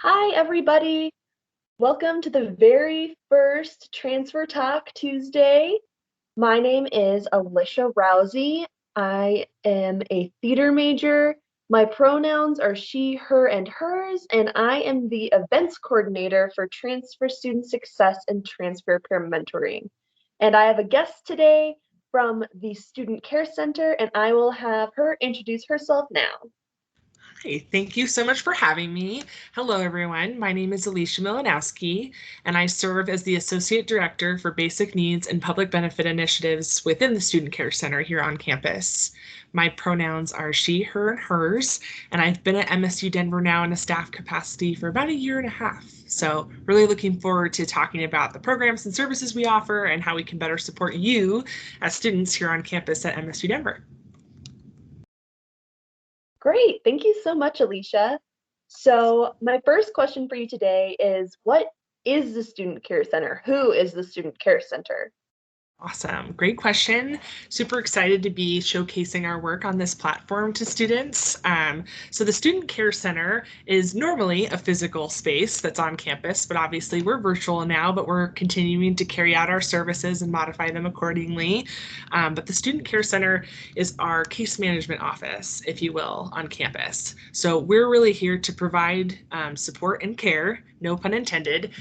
Hi, everybody. Welcome to the very first Transfer Talk Tuesday. My name is Alicia Rousey. I am a theater major. My pronouns are she, her, and hers, and I am the events coordinator for Transfer Student Success and Transfer Peer Mentoring. And I have a guest today from the Student Care Center, and I will have her introduce herself now. Hi, thank you so much for having me. Hello, everyone. My name is Alicia Milanowski, and I serve as the Associate Director for Basic Needs and Public Benefit Initiatives within the Student Care Center here on campus. My pronouns are she, her, and hers, and I've been at MSU Denver now in a staff capacity for about a year and a half. So, really looking forward to talking about the programs and services we offer and how we can better support you as students here on campus at MSU Denver. Great. Thank you so much, Alicia. So my first question for you today is, what is the Student Care Center? Who is the Student Care Center? Awesome. Great question. Super excited to be showcasing our work on this platform to students. So the Student Care Center is normally a physical space that's on campus, but obviously we're virtual now, but we're continuing to carry out our services and modify them accordingly. But the Student Care Center is our case management office, if you will, on campus. So we're really here to provide support and care, no pun intended,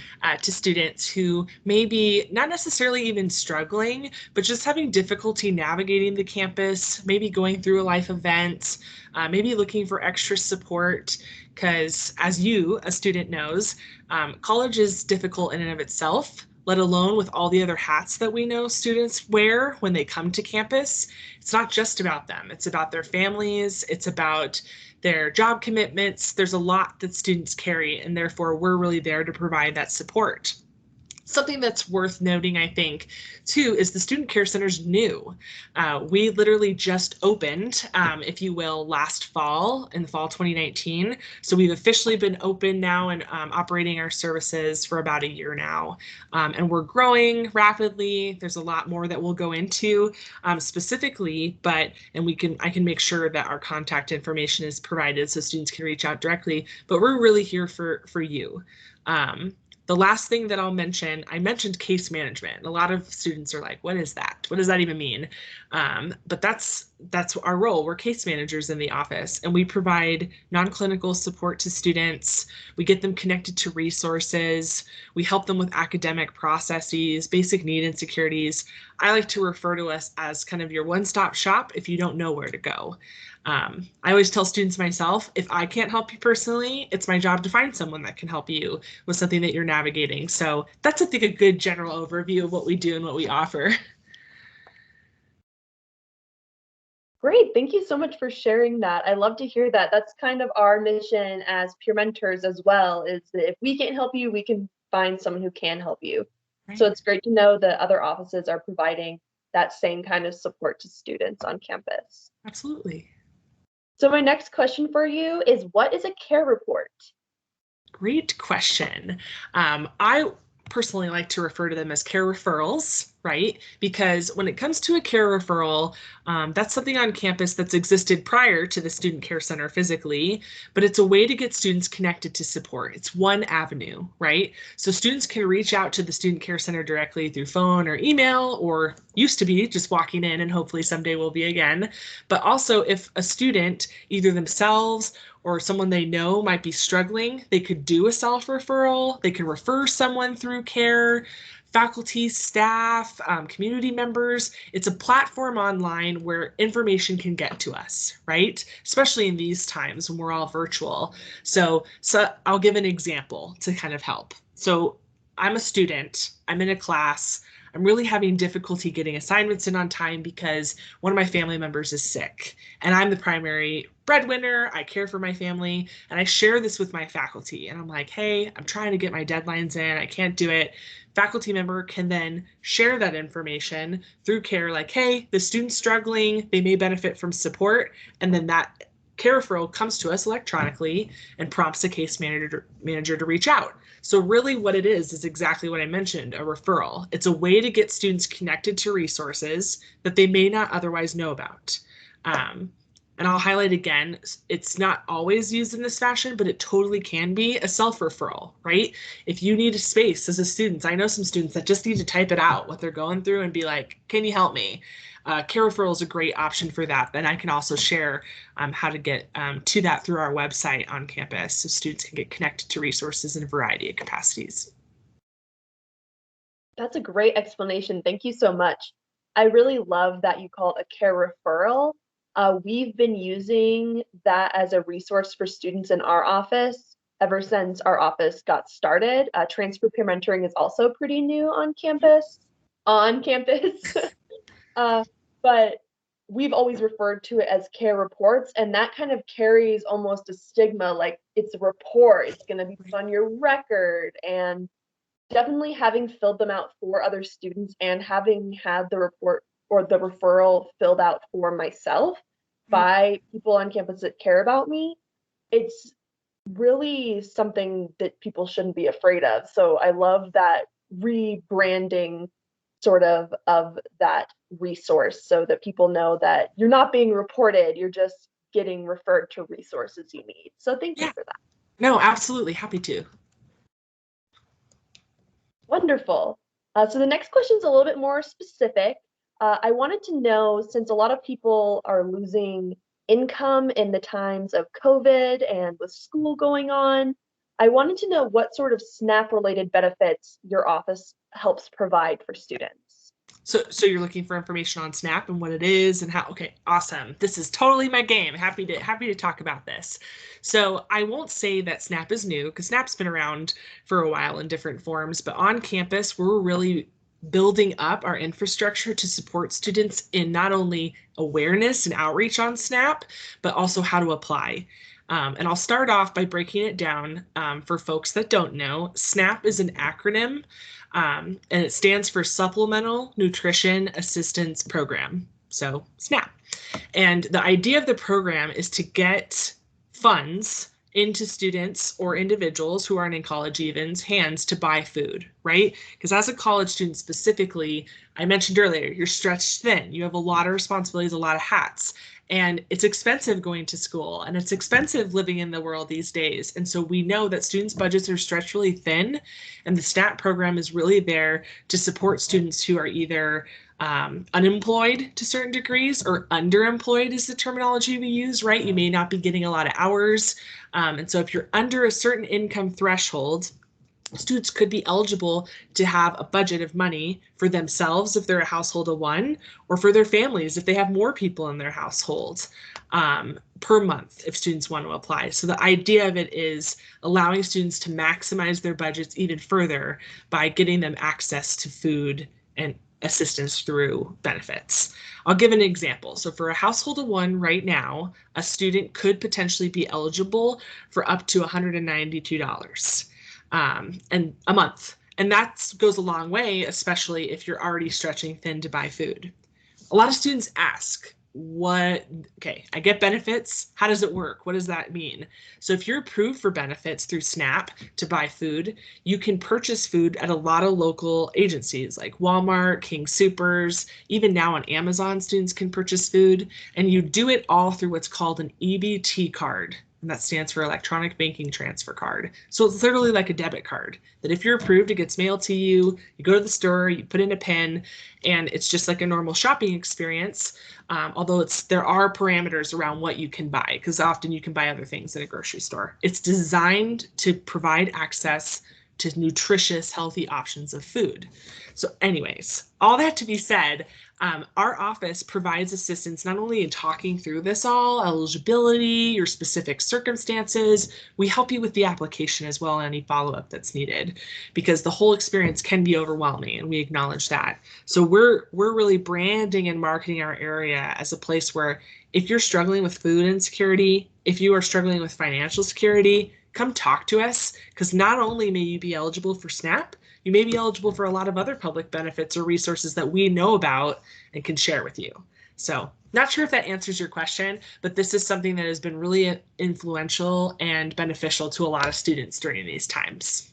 to students who may be not necessarily even struggling, but just having difficulty navigating the campus, maybe going through a life event, maybe looking for extra support. Because as you, a student, knows, college is difficult in and of itself, let alone with all the other hats that we know students wear when they come to campus. It's not just about them, it's about their families, it's about their job commitments. There's a lot that students carry, and therefore we're really there to provide that support. Something that's worth noting, I think, too, is the Student Care Center's new. We literally just opened, if you will, last fall, in the fall 2019. So we've officially been open now and operating our services for about a year now. And we're growing rapidly. There's a lot more that we'll go into specifically, but I can make sure that our contact information is provided so students can reach out directly. But we're really here for you. The last thing that I'll mention, I mentioned case management. A lot of students are like, what is that? What does that even mean? But that's our role. We're case managers in the office, and we provide non-clinical support to students. We get them connected to resources. We help them with academic processes, basic need insecurities. I like to refer to us as kind of your one-stop shop if you don't know where to go. I always tell students myself, if I can't help you personally, it's my job to find someone that can help you with something that you're navigating. So that's, I think, a good general overview of what we do and what we offer. Great. Thank you so much for sharing that. I love to hear that. That's kind of our mission as peer mentors as well, is that if we can't help you, we can find someone who can help you. So Right. it's great to know that other offices are providing that same kind of support to students on campus. Absolutely. So my next question for you is, what is a care report? Great question. I personally like to refer to them as care referrals, right? Because when it comes to a care referral, that's something on campus that's existed prior to the Student Care Center physically, but it's a way to get students connected to support. It's one avenue, right? So students can reach out to the Student Care Center directly through phone or email, or used to be just walking in, and hopefully someday will be again. But also, if a student, either themselves or someone they know might be struggling, they could do a self-referral. They could refer someone through care, faculty, staff, community members. It's a platform online where information can get to us, right? Especially in these times when we're all virtual. So I'll give an example to kind of help. So I'm a student, I'm in a class, I'm really having difficulty getting assignments in on time because one of my family members is sick, and I'm the primary breadwinner. I care for my family, and I share this with my faculty. And I'm like, hey, I'm trying to get my deadlines in. I can't do it. Faculty member can then share that information through care, like, hey, the student's struggling. They may benefit from support. And then that care referral comes to us electronically and prompts a case manager to reach out. So really what it is exactly what I mentioned, a referral. It's a way to get students connected to resources that they may not otherwise know about. And I'll highlight again, it's not always used in this fashion, but it totally can be a self-referral, right? If you need a space as a student, I know some students that just need to type it out, what they're going through, and be like, can you help me? Care referral is a great option for that. Then I can also share how to get to that through our website on campus so students can get connected to resources in a variety of capacities. That's a great explanation. Thank you so much. I really love that you call it a care referral. We've been using that as a resource for students in our office ever since our office got started. Transfer peer mentoring is also pretty new on campus. On campus. But we've always referred to it as care reports, and that kind of carries almost a stigma, like it's a report, it's going to be put on your record. And definitely having filled them out for other students and having had the report or the referral filled out for myself by people on campus that care about me, it's really something that people shouldn't be afraid of. So I love that rebranding sort of that resource so that people know that you're not being reported, you're just getting referred to resources you need. So thank you Yeah, for that. no, absolutely happy to. Wonderful. So the next question is a little bit more specific. I wanted to know, since a lot of people are losing income in the times of COVID and with school going on, I wanted to know what sort of SNAP-related benefits your office helps provide for students. So you're looking for information on Snap and what it is and how, okay, awesome. This is totally my game. Happy to talk about this. So I won't say that Snap is new because Snap's been around for a while in different forms, but on campus, we're really building up our infrastructure to support students in not only awareness and outreach on Snap, but also how to apply. And I'll start off by breaking it down for folks that don't know. SNAP is an acronym, and it stands for Supplemental Nutrition Assistance Program. So, SNAP. And the idea of the program is to get funds into students or individuals who aren't in college even's hands to buy food, right? Because as a college student specifically, I mentioned earlier, you're stretched thin. You have a lot of responsibilities, a lot of hats. And it's expensive going to school and it's expensive living in the world these days. And so we know that students' budgets are stretched really thin. And the SNAP program is really there to support students who are either unemployed to certain degrees or underemployed is the terminology we use, right? You may not be getting a lot of hours. And so if you're under a certain income threshold, students could be eligible to have a budget of money for themselves if they're a household of one, or for their families if they have more people in their household per month if students want to apply. So the idea of it is allowing students to maximize their budgets even further by getting them access to food and assistance through benefits. I'll give an example. So for a household of one right now, a student could potentially be eligible for up to $192 and a month. And that goes a long way, especially if you're already stretching thin to buy food. A lot of students ask, okay, I get benefits. How does it work? What does that mean? So if you're approved for benefits through SNAP to buy food, you can purchase food at a lot of local agencies like Walmart, King Soopers, even now on Amazon, students can purchase food, and you do it all through what's called an EBT card. And that stands for electronic banking transfer card. So it's literally like a debit card that if you're approved, it gets mailed to you. You go to the store, you put in a PIN, and it's just like a normal shopping experience. Although there are parameters around what you can buy, because often you can buy other things in a grocery store. It's designed to provide access to nutritious, healthy options of food. So anyways, all that to be said, our office provides assistance not only in talking through this all, eligibility, your specific circumstances, we help you with the application as well, any follow-up that's needed, because the whole experience can be overwhelming, and we acknowledge that. So we're really branding and marketing our area as a place where if you're struggling with food insecurity, if you are struggling with financial security, come talk to us, because not only may you be eligible for SNAP, you may be eligible for a lot of other public benefits or resources that we know about and can share with you. So not sure if that answers your question, but this is something that has been really influential and beneficial to a lot of students during these times.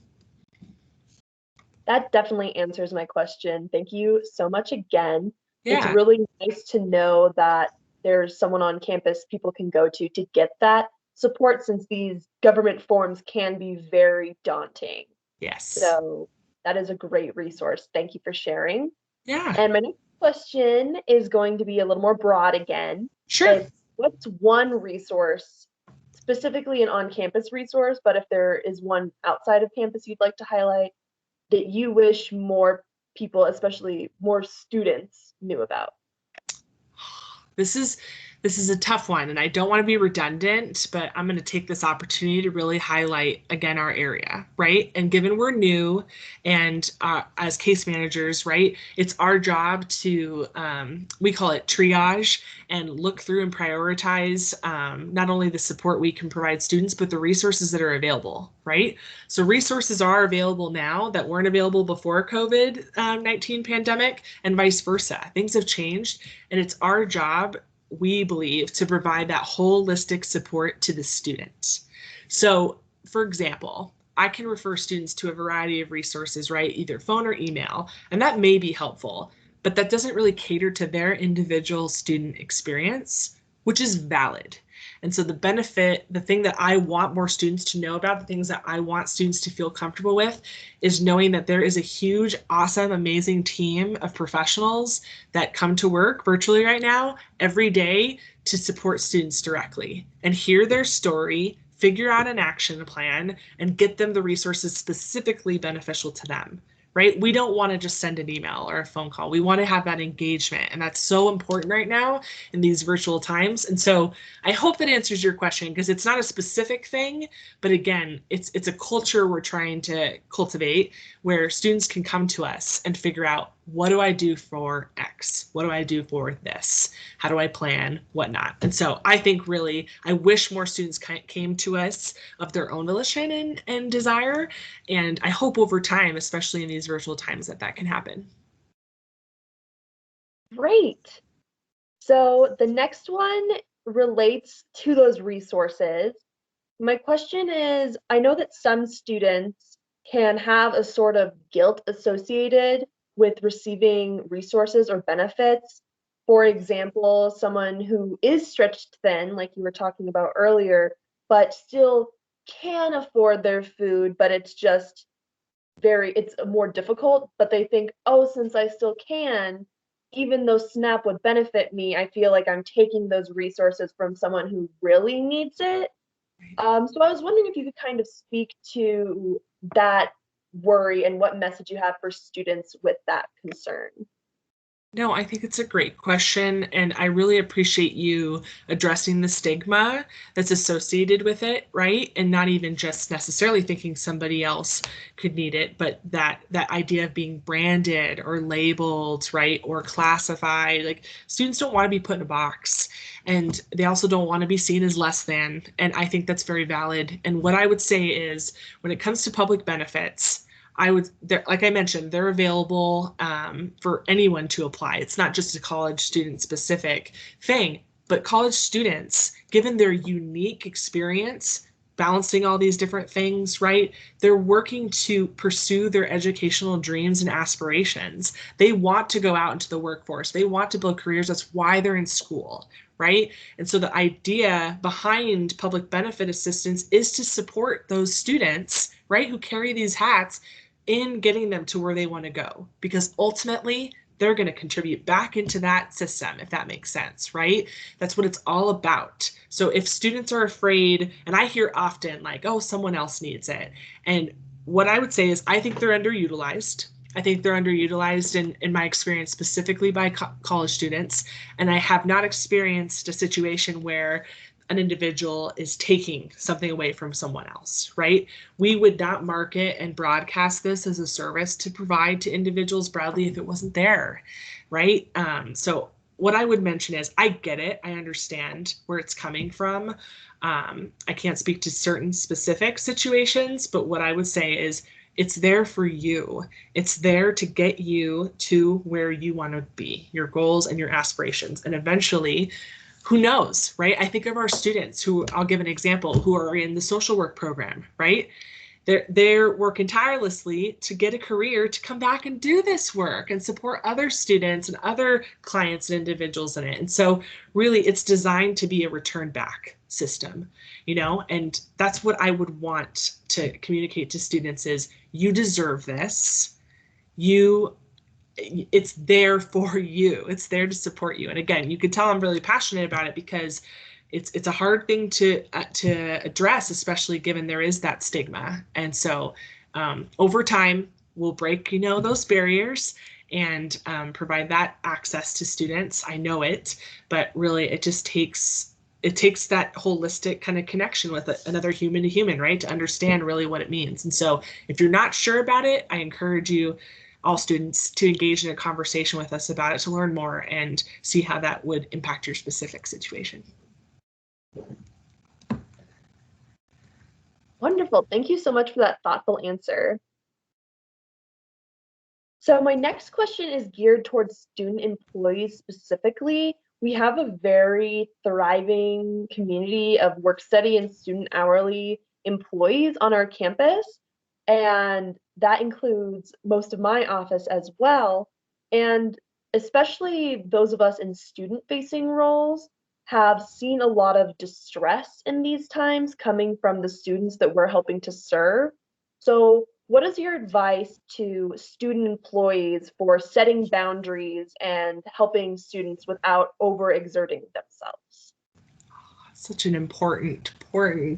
That definitely answers my question. Thank you so much again. It's Yeah. really nice to know that there's someone on campus people can go to get that support, since these government forms can be very daunting. Yes. So that is a great resource. Thank you for sharing. Yeah, And my next question is going to be a little more broad again. sure. It's what's one resource, specifically an on-campus resource, but if there is one outside of campus you'd like to highlight that you wish more people, especially more students, knew about? This is this is a tough one, and I don't want to be redundant, but I'm going to take this opportunity to really highlight again our area, right? And given we're new, and as case managers, right, it's our job to we call it triage and look through and prioritize not only the support we can provide students, but the resources that are available, right? So resources are available now that weren't available before COVID-19 pandemic, and vice versa. Things have changed, and it's our job, we believe, to provide that holistic support to the student. So, for example, I can refer students to a variety of resources, right? Either phone or email, and that may be helpful, but that doesn't really cater to their individual student experience, which is valid. And so the benefit, the thing that I want more students to know about, the things that I want students to feel comfortable with, is knowing that there is a huge, awesome, amazing team of professionals that come to work virtually right now every day to support students directly and hear their story, figure out an action plan, and get them the resources specifically beneficial to them. Right? We don't want to just send an email or a phone call. We want to have that engagement. And that's so important right now in these virtual times. And so I hope that answers your question, because it's not a specific thing, but again, it's a culture we're trying to cultivate where students can come to us and figure out, what do I do for X? What do I do for this? How do I plan? Whatnot. And so I think really, I wish more students came to us of their own volition and desire. And I hope over time, especially in these virtual times, that that can happen. Great. So the next one relates to those resources. My question is, I know that some students can have a sort of guilt associated with receiving resources or benefits. For example, someone who is stretched thin, like you were talking about earlier, but still can afford their food, but it's more difficult, but they think, oh, since I still can, even though SNAP would benefit me, I feel like I'm taking those resources from someone who really needs it. So I was wondering if you could kind of speak to that worry and what message you have for students with that concern. No, I think it's a great question, and I really appreciate you addressing the stigma that's associated with it, right? And not even just necessarily thinking somebody else could need it, but that idea of being branded or labeled, right? Or classified. Like, students don't want to be put in a box, and they also don't want to be seen as less than. And I think that's very valid. And what I would say is, when it comes to public benefits, like I mentioned, they're available for anyone to apply. It's not just a college student specific thing, but college students, given their unique experience balancing all these different things, right? They're working to pursue their educational dreams and aspirations. They want to go out into the workforce. They want to build careers. That's why they're in school, right? And so the idea behind public benefit assistance is to support those students, right, who carry these hats in getting them to where they want to go, because ultimately they're going to contribute back into that system, if that makes sense, right? That's what it's all about. So if students are afraid, and I hear often like, oh, someone else needs it. And what I would say is, I think they're underutilized. I think they're underutilized in my experience, specifically by college students. And I have not experienced a situation where an individual is taking something away from someone else, right? We would not market and broadcast this as a service to provide to individuals broadly if it wasn't there, right? So what I would mention is, I get it. I understand where it's coming from. I can't speak to certain specific situations, but what I would say is, it's there for you. It's there to get you to where you want to be, your goals and your aspirations. And eventually, who knows, right? I think of our students who, I'll give an example, who are in the social work program, right? they're working tirelessly to get a career to come back and do this work and support other students and other clients and individuals in it. And so really it's designed to be a return back system, and that's what I would want to communicate to students is you deserve this. It's there for you. It's there to support you. And again, you could tell I'm really passionate about it because it's a hard thing to address, especially given there is that stigma. And so over time, we'll break those barriers and provide that access to students. I know it, but really it just takes that holistic kind of connection with another human to human, right, to understand really what it means. And so if you're not sure about it, I encourage you, all students, to engage in a conversation with us about it, to learn more and see how that would impact your specific situation. Wonderful. Thank you so much for that thoughtful answer. So my next question is geared towards student employees specifically. We have a very thriving community of work study and student hourly employees on our campus, and that includes most of my office as well. And especially those of us in student-facing roles have seen a lot of distress in these times coming from the students that we're helping to serve. So what is your advice to student employees for setting boundaries and helping students without overexerting themselves? Such an important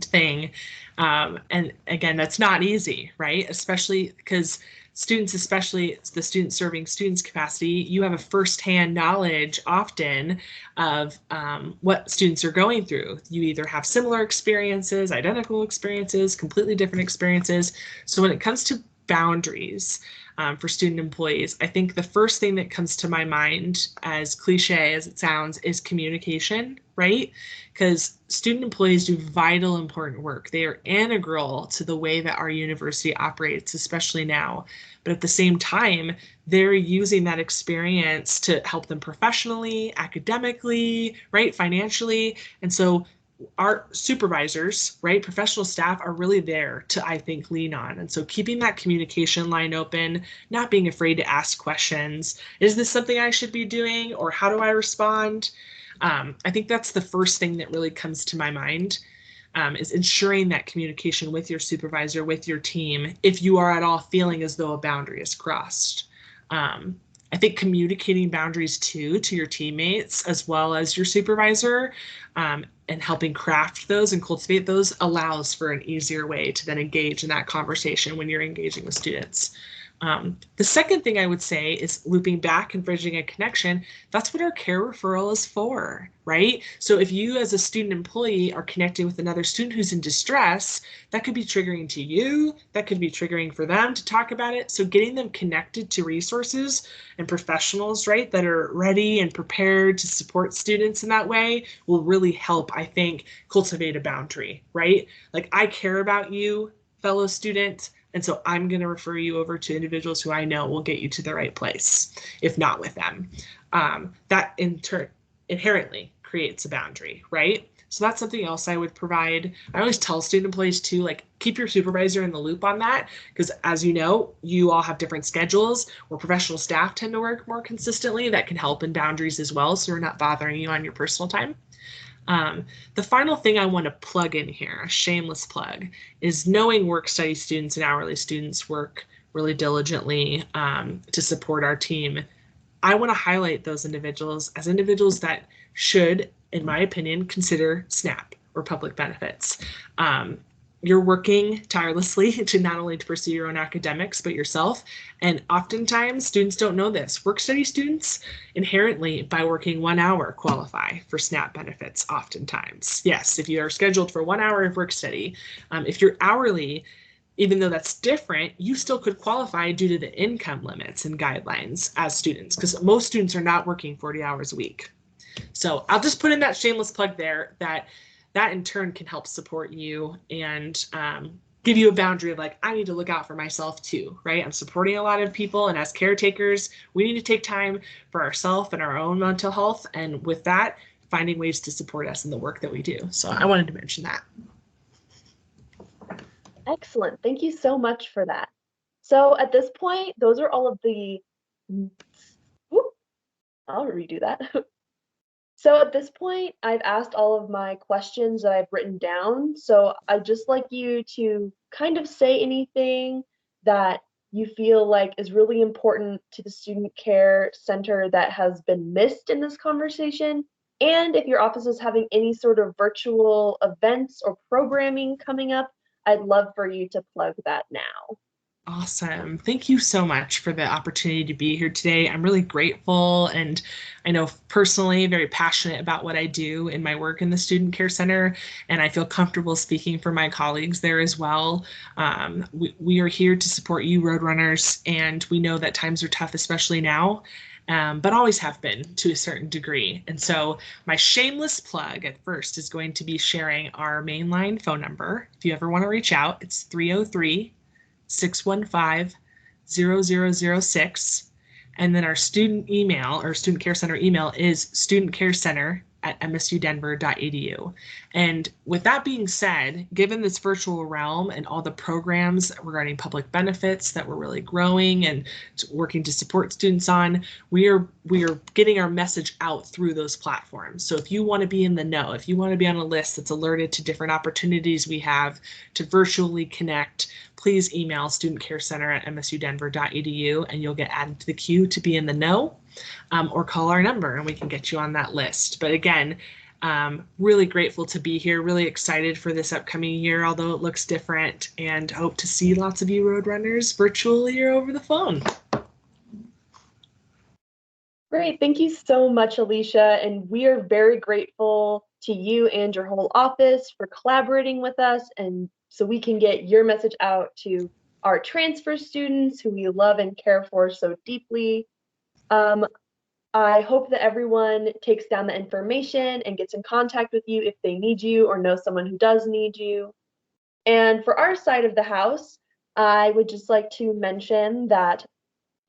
thing. And again, that's not easy, right? Especially because students, especially the student serving students capacity, you have a firsthand knowledge often of what students are going through. You either have similar experiences, identical experiences, completely different experiences. So when it comes to boundaries for student employees, I think the first thing that comes to my mind, as cliche as it sounds, is communication, right? Because student employees do vital, important work. They are integral to the way that our university operates, especially now. But at the same time, they're using that experience to help them professionally, academically, right, financially. And so our supervisors, right, professional staff are really there to, I think, lean on. And so keeping that communication line open, not being afraid to ask questions. Is this something I should be doing, or how do I respond? I think that's the first thing that really comes to my mind, is ensuring that communication with your supervisor, with your team, if you are at all feeling as though a boundary is crossed. I think communicating boundaries to your teammates as well as your supervisor, and helping craft those and cultivate those allows for an easier way to then engage in that conversation when you're engaging with students. The second thing I would say is looping back and bridging a connection. That's what our care referral is for, right? So if you as a student employee are connecting with another student who's in distress, that could be triggering to you, that could be triggering for them to talk about it. So getting them connected to resources and professionals, right, that are ready and prepared to support students in that way will really help, I think, cultivate a boundary, right? Like, I care about you, fellow student, and so I'm going to refer you over to individuals who I know will get you to the right place, if not with them. That in turn inherently creates a boundary, right? So that's something else I would provide. I always tell student employees to, like, keep your supervisor in the loop on that, because as you know, you all have different schedules where professional staff tend to work more consistently. That can help in boundaries as well, so we're not bothering you on your personal time. The final thing I want to plug in here, a shameless plug, is knowing work study students and hourly students work really diligently to support our team. I want to highlight those individuals as individuals that should, in my opinion, consider SNAP or public benefits. You're working tirelessly to not only to pursue your own academics, but yourself. And oftentimes students don't know this. Work study students inherently, by working 1 hour, qualify for SNAP benefits oftentimes. Yes, if you are scheduled for 1 hour of work study, if you're hourly, even though that's different, you still could qualify due to the income limits and guidelines as students, because most students are not working 40 hours a week. So I'll just put in that shameless plug there, that in turn can help support you and give you a boundary of, like, I need to look out for myself too, right? I'm supporting a lot of people, and as caretakers, we need to take time for ourselves and our own mental health, and with that, finding ways to support us in the work that we do. So I wanted to mention that. Excellent. Thank you so much for that. So at this point, those are all of the, Oop, I'll redo that. So at this point, I've asked all of my questions that I've written down. So I'd just like you to kind of say anything that you feel like is really important to the Student Care Center that has been missed in this conversation. And if your office is having any sort of virtual events or programming coming up, I'd love for you to plug that now. Awesome. Thank you so much for the opportunity to be here today. I'm really grateful, and I know personally very passionate about what I do in my work in the Student Care Center, and I feel comfortable speaking for my colleagues there as well. We are here to support you, Roadrunners, and we know that times are tough, especially now. But always have been to a certain degree. And so my shameless plug at first is going to be sharing our mainline phone number. If you ever want to reach out, it's 303 615 0006. And then our student email or student care center email is studentcarecenter@msudenver.edu. And with that being said, given this virtual realm and all the programs regarding public benefits that we're really growing and working to support students on, we are getting our message out through those platforms. So if you want to be in the know, if you want to be on a list that's alerted to different opportunities we have to virtually connect, please email studentcarecenter@msudenver.edu and you'll get added to the queue to be in the know, or call our number and we can get you on that list. But again, really grateful to be here, really excited for this upcoming year, although it looks different, and hope to see lots of you Roadrunners virtually or over the phone. Great. Thank you so much, Alicia. And we are very grateful to you and your whole office for collaborating with us, and so we can get your message out to our transfer students who we love and care for so deeply. I hope that everyone takes down the information and gets in contact with you if they need you or know someone who does need you. And for our side of the house, I would just like to mention that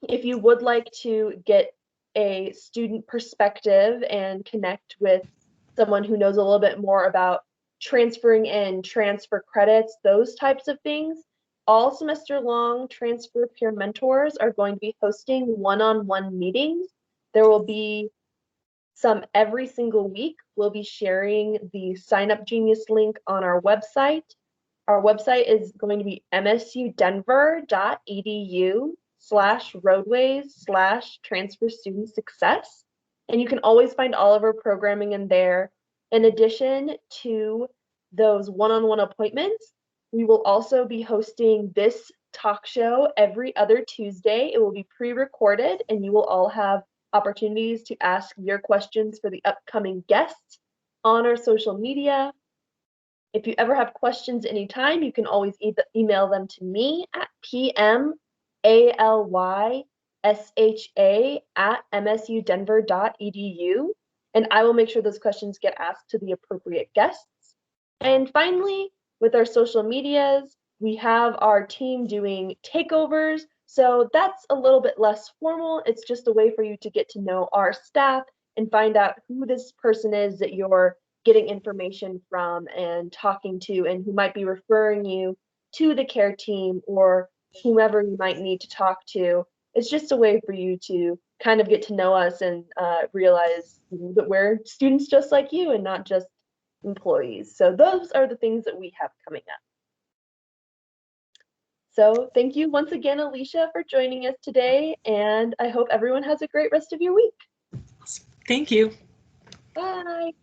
if you would like to get a student perspective and connect with someone who knows a little bit more about transferring in transfer credits, those types of things, all semester long transfer peer mentors are going to be hosting one-on-one meetings. There will be some every single week. We'll be sharing the Sign Up Genius link on our website. Our website is going to be msudenver.edu/roadways/transfer student success. And you can always find all of our programming in there. In addition to those one-on-one appointments, we will also be hosting this talk show every other Tuesday. It will be pre-recorded and you will all have opportunities to ask your questions for the upcoming guests on our social media. If you ever have questions anytime, you can always email them to me at pmalysha@msudenver.edu, and I will make sure those questions get asked to the appropriate guests. And finally, with our social medias, we have our team doing takeovers. So that's a little bit less formal. It's just a way for you to get to know our staff and find out who this person is that you're getting information from and talking to, and who might be referring you to the care team or whomever you might need to talk to. It's just a way for you to kind of get to know us and realize that we're students just like you and not just employees. So those are the things that we have coming up. So thank you once again, Alicia, for joining us today, and I hope everyone has a great rest of your week. Thank you. Bye.